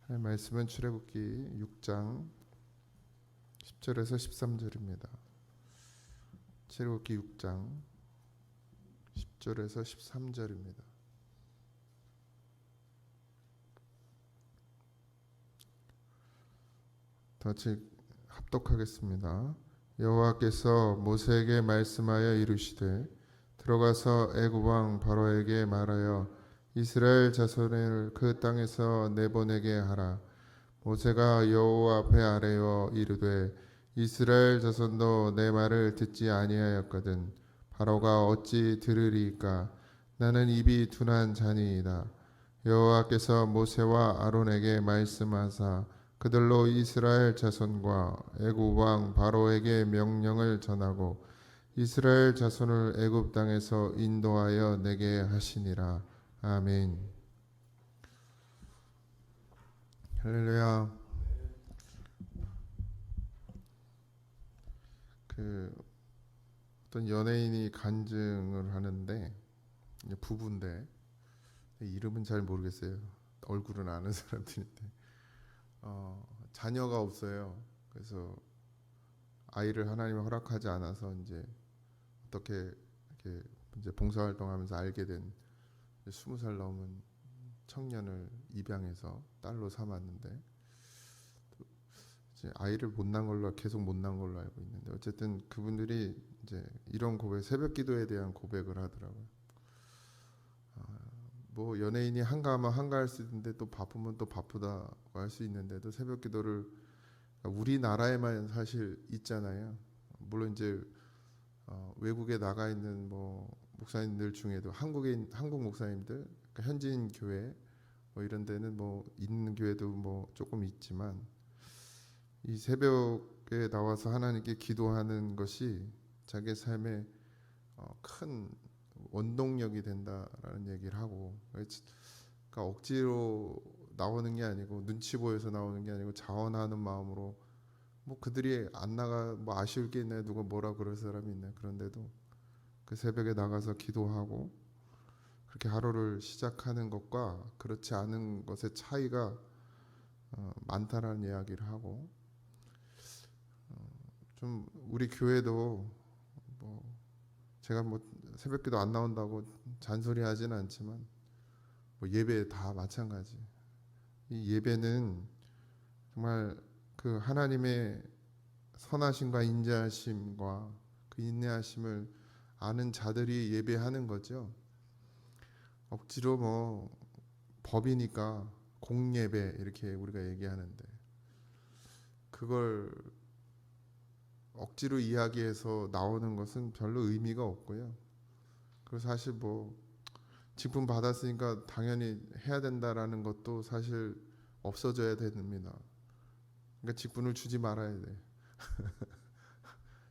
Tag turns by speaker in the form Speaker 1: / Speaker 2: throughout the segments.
Speaker 1: 말씀은 출애굽기 6장 10절에서 13절입니다. 출애굽기 6장 10절에서 13절입니다. 같이 합독하겠습니다. 여호와께서 모세에게 말씀하여 이르시되 들어가서 애굽 왕 바로에게 말하여 이스라엘 자손을 그 땅에서 내보내게 하라. 모세가 여호와 앞에 아뢰어 이르되 이스라엘 자손도 내 말을 듣지 아니하였거든 바로가 어찌 들으리이까. 나는 입이 둔한 자니이다. 여호와께서 모세와 아론에게 말씀하사 그들로 이스라엘 자손과 애굽 왕 바로에게 명령을 전하고 이스라엘 자손을 애굽 땅에서 인도하여 내게 하시니라. 아멘. 할렐루야. 어떤 연예인이 간증을 하는데 부부인데 이름은 잘 모르겠어요. 얼굴은 아는 사람들인데 자녀가 없어요. 그래서 아이를 하나님이 허락하지 않아서 이제 어떻게 이렇게 이제 봉사활동하면서 알게 된 20살 넘은 청년을 입양해서 딸로 삼았는데 이제 아이를 못 낳은 걸로 계속 못 낳은 걸로 알고 있는데 어쨌든 그분들이 이제 이런 고백, 새벽기도에 대한 고백을 하더라고요. 뭐 연예인이 한가하면 한가할 수 있는데 또 바쁘면 또 바쁘다고 할 수 있는데도 새벽기도를 우리나라에만 사실 있잖아요. 물론 이제 외국에 나가 있는 뭐 목사님들 중에도 한국 목사님들, 그러니까 현지인 교회 뭐 이런 데는 뭐 있는 교회도 뭐 조금 있지만 이 새벽에 나와서 하나님께 기도하는 것이 자기 삶에 큰 원동력이 된다라는 얘기를 하고, 그러니까 억지로 나오는 게 아니고 눈치 보여서 나오는 게 아니고 자원하는 마음으로, 뭐 그들이 안 나가 뭐 아쉬울 게 있나요? 누가 뭐라 그럴 사람이 있나요? 그런데도 그 새벽에 나가서 기도하고 그렇게 하루를 시작하는 것과 그렇지 않은 것의 차이가 많다라는 이야기를 하고, 좀 우리 교회도 뭐 제가 뭐 새벽기도 안 나온다고 잔소리하지는 않지만 뭐 예배 다 마찬가지. 이 예배는 정말 그 하나님의 선하심과 인자하심과 그 인내하심을 아는 자들이 예배하는 거죠. 억지로 뭐 법이니까 공예배 이렇게 우리가 얘기하는데 그걸 억지로 이야기해서 나오는 것은 별로 의미가 없고요. 그리고 사실 뭐 직분 받았으니까 당연히 해야 된다라는 것도 사실 없어져야 됩니다. 그러니까 직분을 주지 말아야 돼.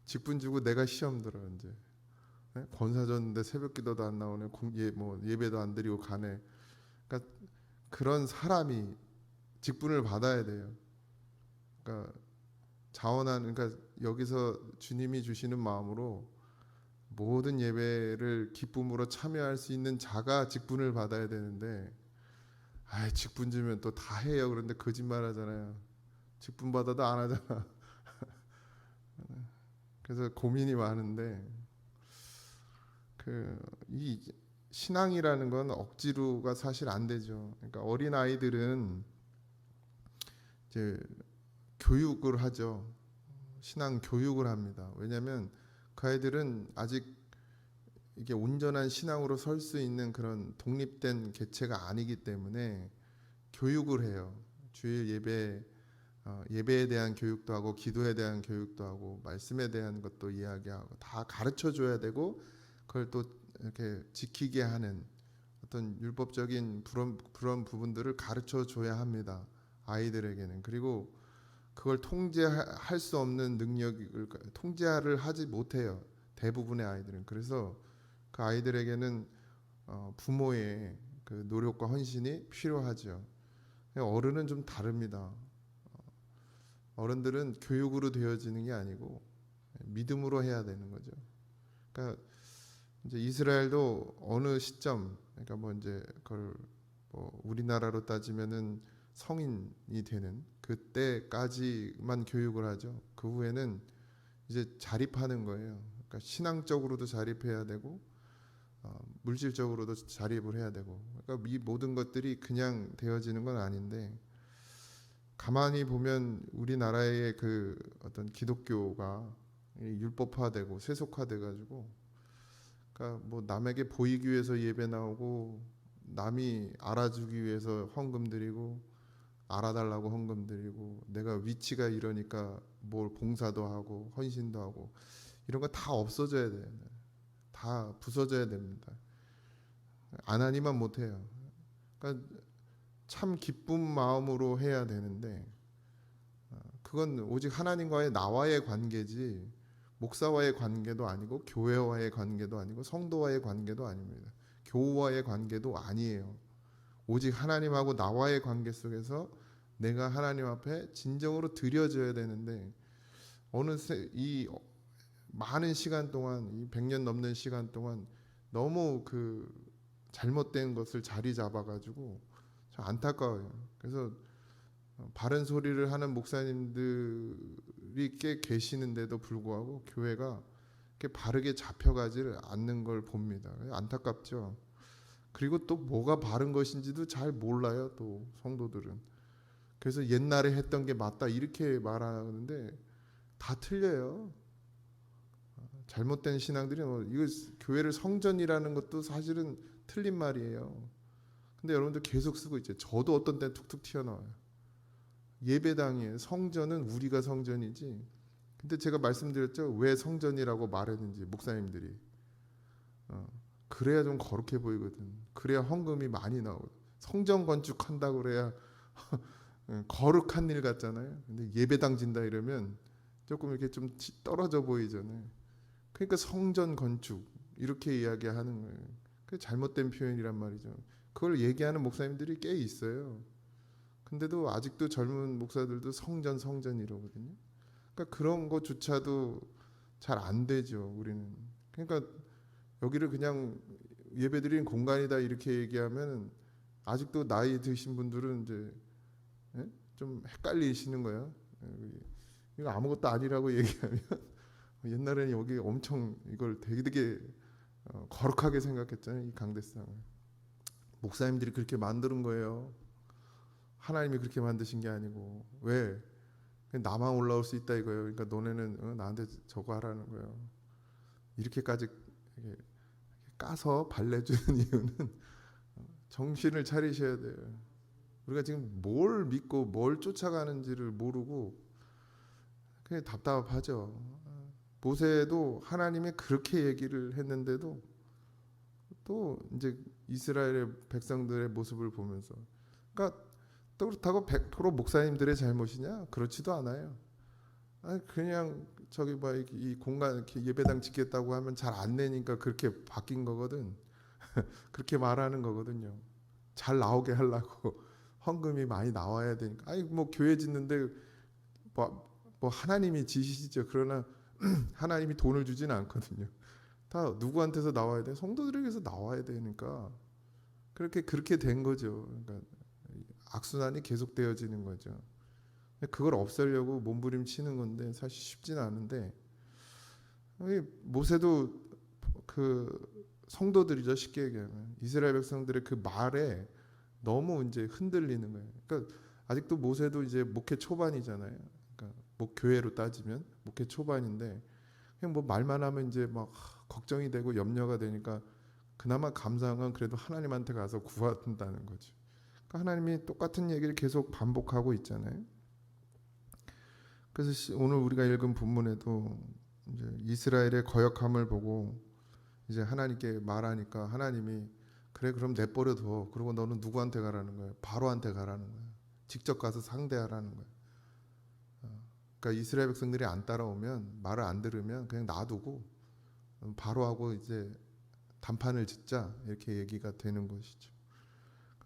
Speaker 1: 직분 주고 내가 시험 들어 이제. 권사 줬는데 새벽기도도 안 나오네. 뭐 예배도 안 드리고 가네. 그러니까 그런 사람이 직분을 받아야 돼요. 그러니까 그러니까 여기서 주님이 주시는 마음으로 모든 예배를 기쁨으로 참여할 수 있는 자가 직분을 받아야 되는데, 직분 주면 또 다 해요. 그런데 거짓말 하잖아요. 직분 받아도 안 하잖아. 그래서 고민이 많은데, 이 신앙이라는 건 억지로가 사실 안 되죠. 그러니까 어린 아이들은 이제 교육을 하죠. 신앙 교육을 합니다. 왜냐하면 그 아이들은 아직 이게 온전한 신앙으로 설 수 있는 그런 독립된 개체가 아니기 때문에 교육을 해요. 주일 예배에 대한 교육도 하고 기도에 대한 교육도 하고 말씀에 대한 것도 이야기하고 다 가르쳐 줘야 되고, 그걸 또 이렇게 지키게 하는 어떤 율법적인 그런 부분들을 가르쳐 줘야 합니다. 아이들에게는. 그리고 그걸 통제할 수 없는 능력을 통제를 하지 못해요. 대부분의 아이들은. 그래서 그 아이들에게는 부모의 그 노력과 헌신이 필요하죠. 어른은 좀 다릅니다. 어른들은 교육으로 되어지는 게 아니고 믿음으로 해야 되는 거죠. 그러니까 이제 이스라엘도 어느 시점, 그러니까 뭐 이제 그걸 뭐 우리나라로 따지면은 성인이 되는 그때까지만 교육을 하죠. 그 후에는 이제 자립하는 거예요. 그러니까 신앙적으로도 자립해야 되고 물질적으로도 자립을 해야 되고, 그러니까 이 모든 것들이 그냥 되어지는 건 아닌데, 가만히 보면 우리나라의 그 어떤 기독교가 율법화되고 세속화돼 가지고, 그러니까 뭐 남에게 보이기 위해서 예배 나오고, 남이 알아주기 위해서 헌금 드리고, 알아달라고 헌금 드리고, 내가 위치가 이러니까 뭘 봉사도 하고 헌신도 하고, 이런 거 다 없어져야 돼요. 다 부서져야 됩니다. 안 하니만 못해요. 그러니까 참 기쁜 마음으로 해야 되는데, 그건 오직 하나님과의 나와의 관계지 목사와의 관계도 아니고 교회와의 관계도 아니고 성도와의 관계도 아닙니다. 교우와의 관계도 아니에요. 오직 하나님하고 나와의 관계 속에서 내가 하나님 앞에 진정으로 드려져야 되는데, 어느새 이 많은 시간 동안, 이 100년 넘는 시간 동안 너무 그 잘못된 것을 자리 잡아가지고 참 안타까워요. 그래서 바른 소리를 하는 목사님들이 꽤 계시는데도 불구하고 교회가 이렇게 바르게 잡혀가지를 않는 걸 봅니다. 안타깝죠. 그리고 또 뭐가 바른 것인지도 잘 몰라요. 또 성도들은. 그래서 옛날에 했던 게 맞다 이렇게 말하는데 다 틀려요. 잘못된 신앙들이 이거 교회를 성전이라는 것도 사실은 틀린 말이에요. 근데 여러분들 계속 쓰고 있죠. 저도 어떤 때 툭툭 튀어나와요. 예배당이에요. 성전은 우리가 성전이지. 근데 제가 말씀드렸죠. 왜 성전이라고 말했는지 목사님들이. 그래야 좀 거룩해 보이거든. 그래야 헌금이 많이 나오거든. 성전 건축한다고 그래야 거룩한 일 같잖아요. 근데 예배당 진다 이러면 조금 이렇게 좀 떨어져 보이잖아요. 그러니까 성전 건축 이렇게 이야기하는 거예요. 그 잘못된 표현이란 말이죠. 그걸 얘기하는 목사님들이 꽤 있어요. 근데도 아직도 젊은 목사들도 성전 이러거든요. 그러니까 그런 것조차도 잘 안 되죠. 우리는. 그러니까 여기를 그냥 예배드리는 공간이다 이렇게 얘기하면 아직도 나이 드신 분들은 이제 좀 헷갈리시는 거예요. 이거 아무것도 아니라고 얘기하면 옛날에는 여기 엄청 이걸 되게 거룩하게 생각했잖아요. 이 강대상을. 목사님들이 그렇게 만드는 거예요. 하나님이 그렇게 만드신 게 아니고. 왜? 나만 올라올 수 있다 이거예요. 그러니까 너네는 나한테 저거 하라는 거예요. 이렇게까지 까서 발라주는 이유는 정신을 차리셔야 돼요. 우리가 지금 뭘 믿고 뭘 쫓아가는지를 모르고 그냥 답답하죠. 모세도 하나님이 그렇게 얘기를 했는데도 또 이제 이스라엘의 백성들의 모습을 보면서, 그러니까 또 그렇다고 100% 목사님들의 잘못이냐? 그렇지도 않아요. 그냥 저기 이 공간 이렇게 예배당 짓겠다고 하면 잘 안 내니까 그렇게 바뀐 거거든. 그렇게 말하는 거거든요. 잘 나오게 하려고 헌금이 많이 나와야 되니까. 아니 뭐 교회 짓는데 뭐 하나님이 지시죠. 그러나 하나님이 돈을 주지는 않거든요. 다 누구한테서 나와야 돼? 성도들에게서 나와야 되니까 그렇게 된 거죠. 그러니까 악순환이 계속되어지는 거죠. 그걸 없애려고 몸부림치는 건데 사실 쉽지는 않은데, 모세도 그 성도들이죠. 쉽게 얘기하면 이스라엘 백성들의 그 말에 너무 이제 흔들리는 거예요. 그러니까 아직도 모세도 이제 목회 초반이잖아요. 그러니까 뭐 교회로 따지면 목회 초반인데 그냥 뭐 말만 하면 이제 막 걱정이 되고 염려가 되니까 그나마 감사한 건 그래도 하나님한테 가서 구한다는 거죠. 그러니까 하나님이 똑같은 얘기를 계속 반복하고 있잖아요. 그래서 오늘 우리가 읽은 본문에도 이제 이스라엘의 거역함을 보고 이제 하나님께 말하니까 하나님이 그래 그럼 내버려둬. 그리고 너는 누구한테 가라는 거예요? 바로한테 가라는 거예요. 직접 가서 상대하라는 거예요. 그러니까 이스라엘 백성들이 안 따라오면, 말을 안 들으면 그냥 놔두고 바로하고 이제 단판을 짓자 이렇게 얘기가 되는 것이죠.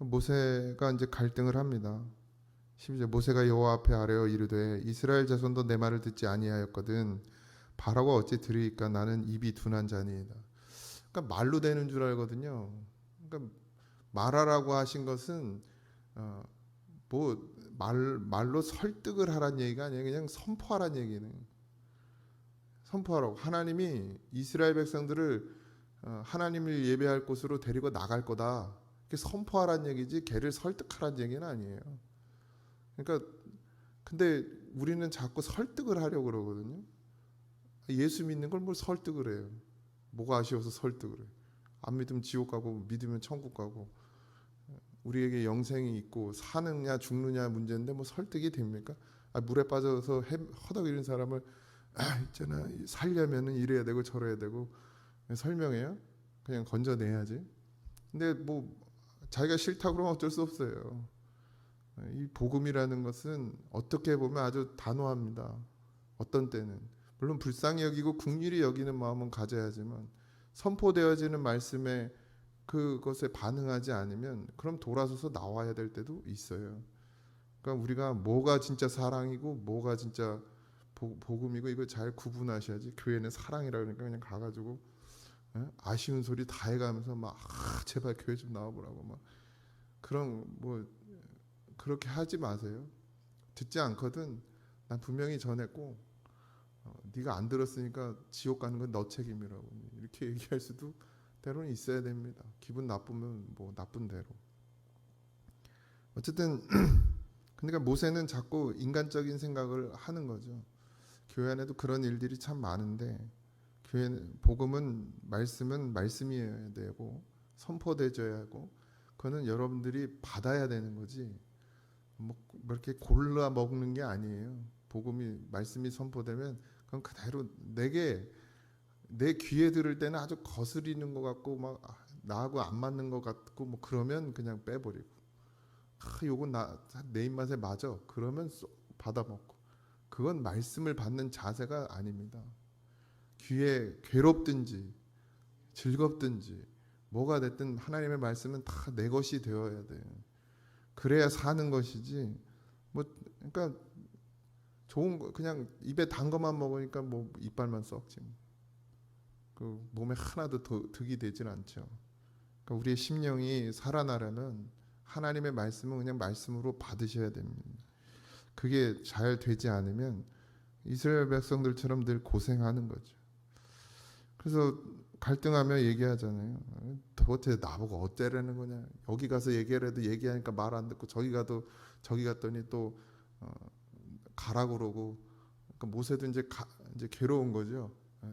Speaker 1: 모세가 이제 갈등을 합니다. 12절 모세가 여호와 앞에 아뢰어 이르되 이스라엘 자손도 내 말을 듣지 아니하였거든 바라고 어찌 들으리까 나는 입이 둔한 자니이다. 그러니까 말로 되는 줄 알거든요. 그러니까 말하라고 하신 것은 뭐 말로 설득을 하란 얘기가 아니에요. 그냥 선포하란 얘기는. 선포하라고. 하나님이 이스라엘 백성들을 하나님을 예배할 곳으로 데리고 나갈 거다. 이렇게 선포하란 얘기지 걔를 설득하란 얘기는 아니에요. 그러니까 근데 우리는 자꾸 설득을 하려고 그러거든요. 예수 믿는 걸 뭘 설득을 해요. 뭐가 아쉬워서 설득을 해요. 안 믿으면 지옥 가고 믿으면 천국 가고 우리에게 영생이 있고 사느냐 죽느냐 문제인데 뭐 설득이 됩니까? 물에 빠져서 허덕이는 사람을 있잖아 살려면은 이래야 되고 저래야 되고 설명해요? 그냥 건져내야지. 근데 뭐 자기가 싫다 그러면 어쩔 수 없어요. 이 복음이라는 것은 어떻게 보면 아주 단호합니다. 어떤 때는 물론 불쌍히 여기고 긍휼히 여기는 마음은 가져야지만 선포되어지는 말씀에 그것에 반응하지 않으면 그럼 돌아서서 나와야 될 때도 있어요. 그러니까 우리가 뭐가 진짜 사랑이고 뭐가 진짜 복음이고 이거 잘 구분하셔야지. 교회는 사랑이라 그러니까 그냥 가가지고 아쉬운 소리 다 해가면서 막 제발 교회 좀 나와보라고 막 그런 뭐 그렇게 하지 마세요. 듣지 않거든. 난 분명히 전했고 네가 안 들었으니까 지옥 가는 건 너 책임이라고 이렇게 얘기할 수도 때로는 있어야 됩니다. 기분 나쁘면 뭐 나쁜 대로. 어쨌든 그러니까 모세는 자꾸 인간적인 생각을 하는 거죠. 교회 안에도 그런 일들이 참 많은데 복음은 말씀은 말씀이어야 되고 선포되어야 하고 그거는 여러분들이 받아야 되는 거지 뭐 이렇게 골라 먹는 게 아니에요. 복음이 말씀이 선포되면 그건 그대로 내 귀에 들을 때는 아주 거스리는 것 같고 막 나하고 안 맞는 것 같고 뭐 그러면 그냥 빼버리고 요건 내 입맛에 맞아 그러면 받아먹고 그건 말씀을 받는 자세가 아닙니다. 귀에 괴롭든지 즐겁든지 뭐가 됐든 하나님의 말씀은 다 내 것이 되어야 돼요. 그래야 사는 것이지 뭐 그러니까 좋은 거 그냥 입에 단 것만 먹으니까 뭐 이빨만 썩지 그 몸에 하나도 득이 되질 않죠. 그러니까 우리의 심령이 살아나려면 하나님의 말씀은 그냥 말씀으로 받으셔야 됩니다. 그게 잘 되지 않으면 이스라엘 백성들처럼 늘 고생하는 거죠. 그래서 갈등하며 얘기하잖아요. 도대체 나보고 어째라는 거냐. 여기 가서 얘기해도 얘기하니까 말 안 듣고 저기 갔더니 또 가라 그러고 그러니까 모세도 이제 괴로운 거죠.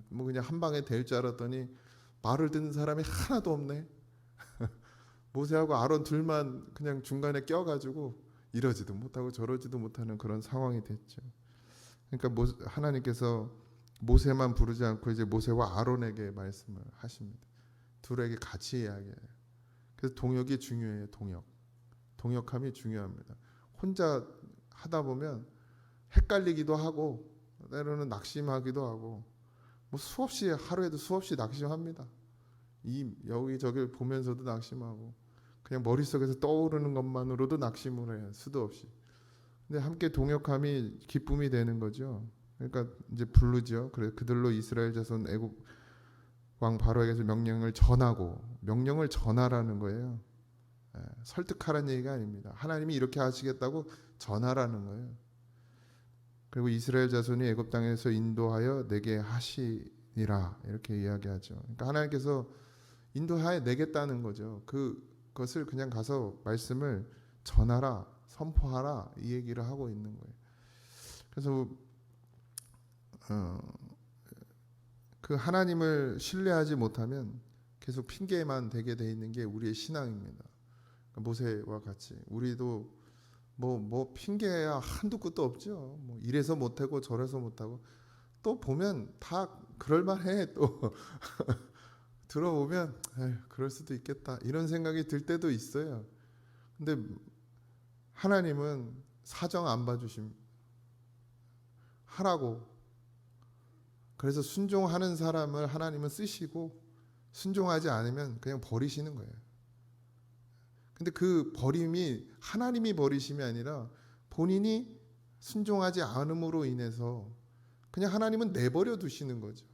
Speaker 1: 뭐 그냥 한 방에 될 줄 알았더니 말을 듣는 사람이 하나도 없네. 모세하고 아론 둘만 그냥 중간에 껴가지고 이러지도 못하고 저러지도 못하는 그런 상황이 됐죠. 그러니까 하나님께서 모세만 부르지 않고 이제 모세와 아론에게 말씀을 하십니다. 둘에게 같이 이야기해요. 그래서 동역이 중요해요. 동역함이 중요합니다. 혼자 하다 보면 헷갈리기도 하고 때로는 낙심하기도 하고 뭐 하루에도 수없이 낙심합니다. 여기저기 보면서도 낙심하고 그냥 머릿속에서 떠오르는 것만으로도 낙심을 해요. 수도 없이. 근데 함께 동역함이 기쁨이 되는 거죠. 그러니까 이제 부르죠. 그래 그들로 이스라엘 자손 애국 왕 바로에게서 명령을 전하라는 거예요. 설득하라는 얘기가 아닙니다. 하나님이 이렇게 하시겠다고 전하라는 거예요. 그리고 이스라엘 자손이 애굽 땅에서 인도하여 내게 하시니라 이렇게 이야기하죠. 그러니까 하나님께서 인도하여 내겠다는 거죠. 그것을 그냥 가서 말씀을 전하라, 선포하라 이 얘기를 하고 있는 거예요. 그래서 그 하나님을 신뢰하지 못하면 계속 핑계만 대게 돼 있는 게 우리의 신앙입니다. 그러니까 모세와 같이 우리도 뭐 핑계야 한두 끝도 없죠. 뭐 이래서 못하고 저래서 못하고 또 보면 다 그럴만해 또 들어보면 그럴 수도 있겠다 이런 생각이 들 때도 있어요. 근데 하나님은 사정 안 봐주십니다. 하라고. 그래서 순종하는 사람을 하나님은 쓰시고 순종하지 않으면 그냥 버리시는 거예요. 근데 그 버림이 하나님이 버리심이 아니라 본인이 순종하지 않음으로 인해서 그냥 하나님은 내버려 두시는 거죠.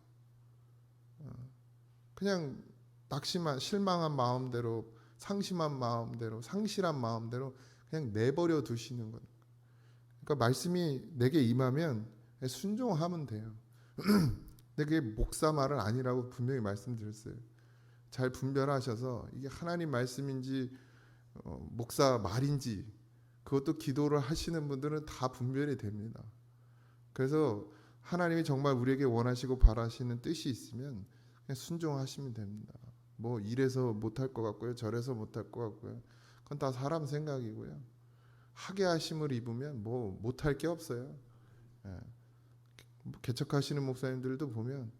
Speaker 1: 그냥 실망한 마음대로 상심한 마음대로 상실한 마음대로 그냥 내버려 두시는 거예요. 그러니까 말씀이 내게 임하면 순종하면 돼요. 근데 그게 목사 말은 아니라고 분명히 말씀드렸어요. 잘 분별하셔서 이게 하나님 말씀인지 목사 말인지 그것도 기도를 하시는 분들은 다 분별이 됩니다. 그래서 하나님이 정말 우리에게 원하시고 바라시는 뜻이 있으면 그냥 순종하시면 됩니다. 뭐 이래서 못할 것 같고요, 저래서 못할 것 같고요, 그건 다 사람 생각이고요. 하게 하심을 입으면 뭐 못할 게 없어요. 예. 개척하시는 목사님들도 보면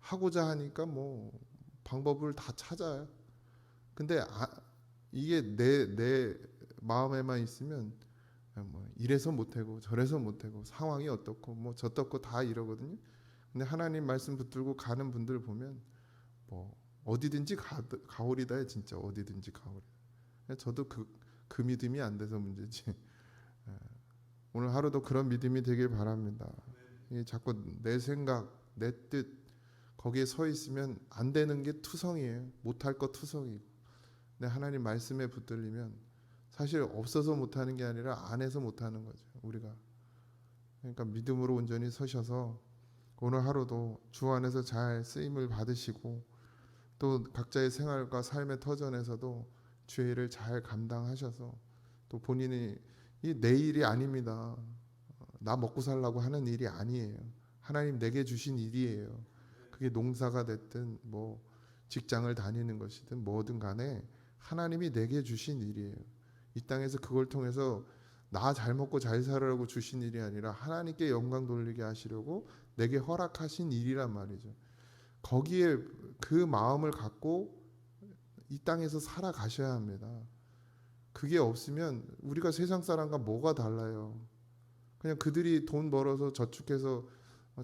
Speaker 1: 하고자 하니까 뭐 방법을 다 찾아요. 근데 이게 내 마음에만 있으면 뭐 이래서 못하고 저래서 못하고 상황이 어떻고 뭐 저떻고 다 이러거든요. 근데 하나님 말씀 붙들고 가는 분들 보면 뭐 어디든지 가오리다에 진짜 어디든지 가오리. 저도 그 믿음이 안 돼서 문제지. 오늘 하루도 그런 믿음이 되길 바랍니다. 자꾸 내 생각, 내 뜻 거기에 서 있으면 안 되는 게 투성이에요. 못할 거 투성이고. 근데 하나님 말씀에 붙들리면 사실 없어서 못하는 게 아니라 안 해서 못하는 거죠. 우리가. 그러니까 믿음으로 온전히 서셔서 오늘 하루도 주 안에서 잘 쓰임을 받으시고 또 각자의 생활과 삶의 터전에서도 주의 일을 잘 감당하셔서 또 본인이 이 내 일이 아닙니다. 나 먹고 살라고 하는 일이 아니에요. 하나님 내게 주신 일이에요. 그게 농사가 됐든 뭐 직장을 다니는 것이든 뭐든 간에 하나님이 내게 주신 일이에요. 이 땅에서 그걸 통해서 나 잘 먹고 잘 살으라고 주신 일이 아니라 하나님께 영광 돌리게 하시려고 내게 허락하신 일이란 말이죠. 거기에 그 마음을 갖고 이 땅에서 살아가셔야 합니다. 그게 없으면 우리가 세상 사람과 뭐가 달라요? 그냥 그들이 돈 벌어서 저축해서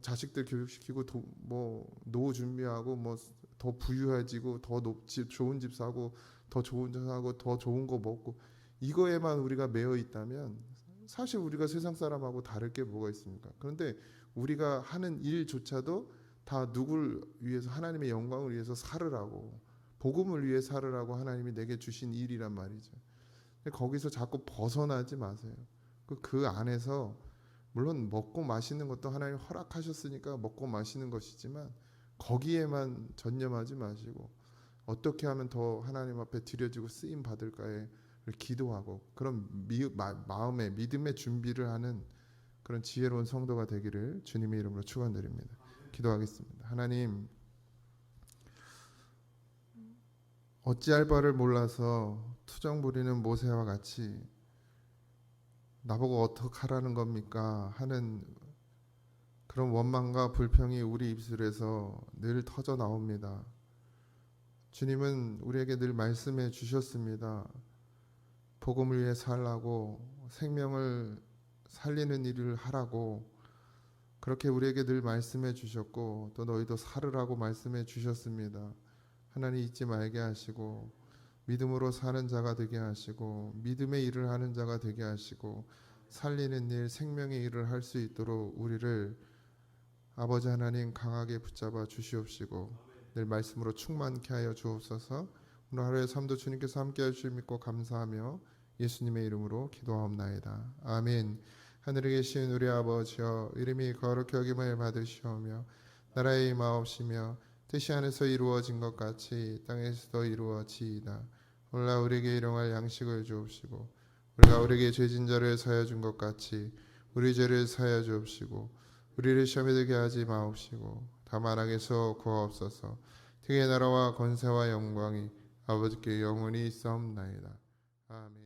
Speaker 1: 자식들 교육시키고 뭐 노후 준비하고 뭐 더 부유해지고 더 좋은 집 사고 더 좋은 차 사고 더 좋은 거 먹고 이거에만 우리가 매여 있다면 사실 우리가 세상 사람하고 다를 게 뭐가 있습니까? 그런데 우리가 하는 일조차도 다 누굴 위해서 하나님의 영광을 위해서 살으라고 복음을 위해 살으라고 하나님이 내게 주신 일이란 말이죠. 거기서 자꾸 벗어나지 마세요. 그 안에서 물론 먹고 마시는 것도 하나님 허락하셨으니까 먹고 마시는 것이지만 거기에만 전념하지 마시고 어떻게 하면 더 하나님 앞에 드려지고 쓰임 받을까에 기도하고 그런 마음의 믿음의 준비를 하는 그런 지혜로운 성도가 되기를 주님의 이름으로 축원드립니다. 기도하겠습니다. 하나님, 어찌할 바를 몰라서 투정 부리는 모세와 같이 나보고 어떡하라는 겁니까 하는 그런 원망과 불평이 우리 입술에서 늘 터져 나옵니다. 주님은 우리에게 늘 말씀해 주셨습니다. 복음을 위해 살라고 생명을 살리는 일을 하라고 그렇게 우리에게 늘 말씀해 주셨고 또 너희도 살으라고 말씀해 주셨습니다. 하나님 잊지 말게 하시고 믿음으로 사는 자가 되게 하시고 믿음의 일을 하는 자가 되게 하시고 살리는 일, 생명의 일을 할 수 있도록 우리를 아버지 하나님 강하게 붙잡아 주시옵시고 늘 말씀으로 충만케 하여 주옵소서. 오늘 하루의 삶도 주님께서 함께 하실 믿고 감사하며 예수님의 이름으로 기도하옵나이다. 아멘. 하늘에 계신 우리 아버지여 이름이 거룩히 여김을 받으시오며 나라의 임하옵시며 뜻이 하늘에서 이루어진 것 같이 땅에서도 이루어지이다. 오늘날 우리에게 일용할 양식을 주옵시고 우리가 우리에게 죄진 자를 사하여 준 것 같이 우리 죄를 사하여 주옵시고 우리를 시험에 들게 하지 마옵시고 다만 악에서 구하옵소서. 주의 나라와 권세와 영광이 아버지께 영원히 있사옵나이다. 아멘.